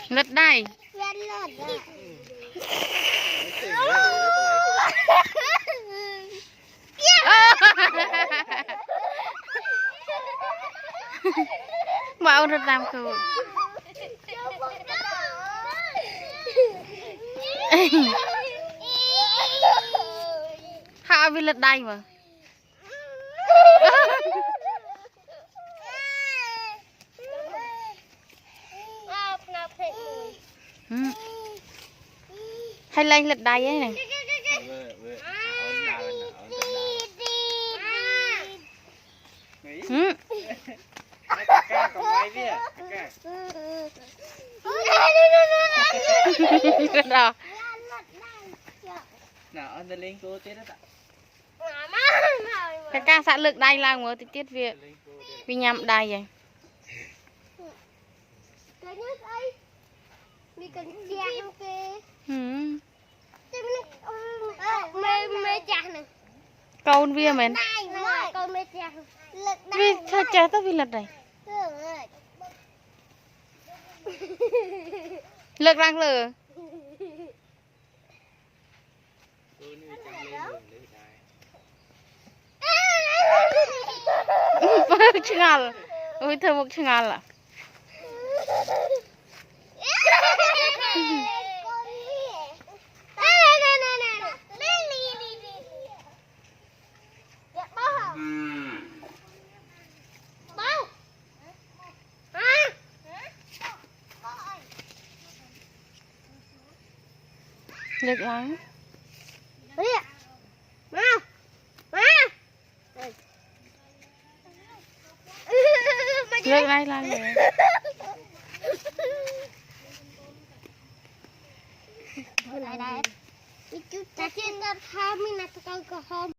lật đây mau rất làm cơ hạ vì lật đây mà hay lên lật đây ấy này rồi cái ca xã lực đây là một tiết việc vì nhầm đây vậy câu viên mình vì sao trẻ tới vì lật này lật răng lừa cengal ôi thơ một cengal à lực lắm lực đây là gì đây đây. Itu tadi nak kami nak tukang ke home.